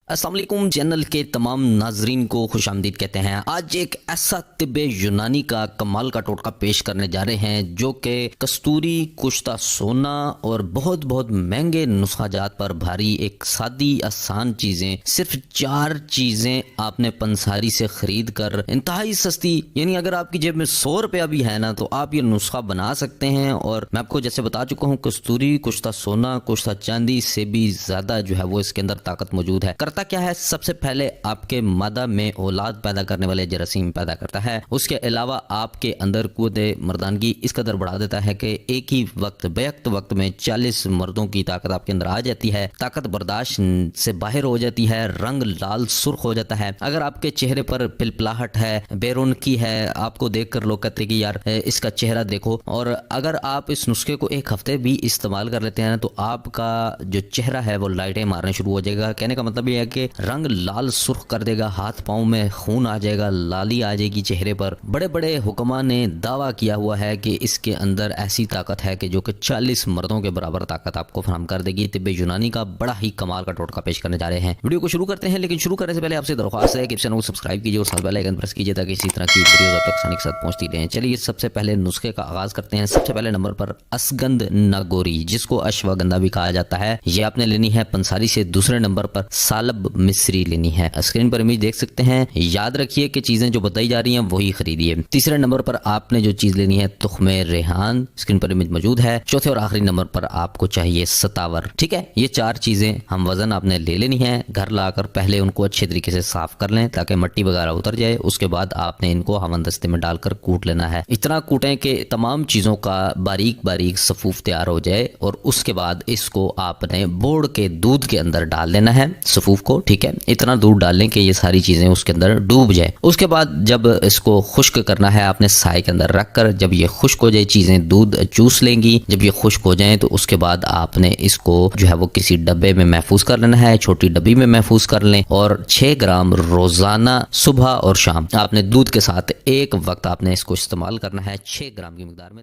अस्सलाम वालेकुम चैनल के तमाम नाजरीन को खुशामदीद कहते हैं। आज एक ऐसा तिब्बे यूनानी का कमाल का टोटका पेश करने जा रहे हैं जो कि कस्तूरी, कुश्ता सोना और बहुत बहुत महंगे नुस्खाजात पर भारी एक सादी आसान चीज़ें, सिर्फ 4 चीज़ें आपने पंसारी से ख़रीद कर इंतहाई सस्ती, यानी अगर आपकी जेब में 100 रुपया भी है ना तो आप ये नुस्खा बना सकते हैं। और मैं आपको जैसे बता चुका हूँ, कस्तूरी, कुश्ता सोना, कुश्ता चांदी से भी ज़्यादा जो है वो इसके अंदर ताकत मौजूद है। करता क्या है, सबसे पहले आपके मादा में औलाद पैदा करने वाले जरासीम पैदा करता है। उसके अलावा आपके अंदर कुव्वत मर्दानगी इस कदर बढ़ा देता है कि एक ही वक्त बेवक्त वक्त में 40 मर्दों की ताकत आपके अंदर आ जाती है। ताकत बर्दाश्त से बाहर हो जाती है, रंग लाल सुर्ख हो जाता है। अगर आपके चेहरे पर पिलपलाहट है, बेरौनकी है, आपको देखकर लोग कहते हैं कि यार इसका चेहरा देखो, और अगर आप इस नुस्खे को एक हफ्ते भी इस्तेमाल कर लेते हैं तो आपका जो चेहरा है वो लाइटें मारने शुरू हो जाएगा। कहने का मतलब ये है कि रंग लाल सुर्ख कर देगा, हाथ पांव में खून आ जाएगा, लाली आ जाएगी चेहरे पर। बड़े बड़े हुक्मा ने दावा किया हुआ है कि इसके अंदर ऐसी ताकत है कि जो कि 40 मर्दों के बराबर ताकत आपको फराहम कर देगी। तिब्बे यूनानी का बड़ा ही कमाल का टोटका पेश करने जा रहे हैं। वीडियो को शुरू करते हैं, लेकिन शुरू करने से पहले आपसे दरख्वास्त है कि चैनल को सब्सक्राइब कीजिए और साथ बेल आइकन प्रेस कीजिए ताकि इसी तरह की वीडियोस आप तक आसानी के साथ पहुंचती रहें। चलिए सबसे पहले नुस्खे का आगाज करते हैं। सबसे पहले नंबर पर असगंध नागोरी, जिसको अश्वगंधा भी कहा जाता है, ये आपने लेनी है पंसारी से। दूसरे नंबर पर सालब मिस्री लेनी है। स्क्रीन पर इमेज देख सकते हैं। याद रखिए कि चीजें जो बताई जा रही हैं वही खरीदिए। तीसरे नंबर पर आपने जो चीज लेनी है तुख्मे रेहान, स्क्रीन पर इमेज मौजूद है। चौथे और आखिरी नंबर पर आपको चाहिए सतावर। ठीक है, ये 4 चीजें हम वजन आपने ले लेनी है। घर लाकर पहले उनको अच्छे तरीके से साफ कर लें ताकि मिट्टी वगैरह उतर जाए। उसके बाद आपने इनको हवनदस्ते में डालकर कूट लेना है। इतना कूटें कि तमाम चीजों का बारीक बारीक सफूफ तैयार हो जाए, और उसके बाद इसको आपने बोड़ के दूध के अंदर डाल देना है, सफूफ को। ठीक है, इतना दूध डाल लें कि ये सारी चीजें उसके अंदर डूब जाए। उसके बाद जब इसको खुश्क करना है आपने साए के अंदर रखकर, जब ये खुश्क हो जाए, चीजें दूध चूस लेंगी। जब ये खुश्क हो जाए तो उसके बाद आपने इसको जो है वो किसी डब्बे में महफूज कर लेना है, छोटी डब्बी में महफूज कर लें। और 6 ग्राम रोजाना सुबह और शाम आपने दूध के साथ एक वक्त आपने इसको इस्तेमाल करना है, 6 ग्राम की मिकदार में।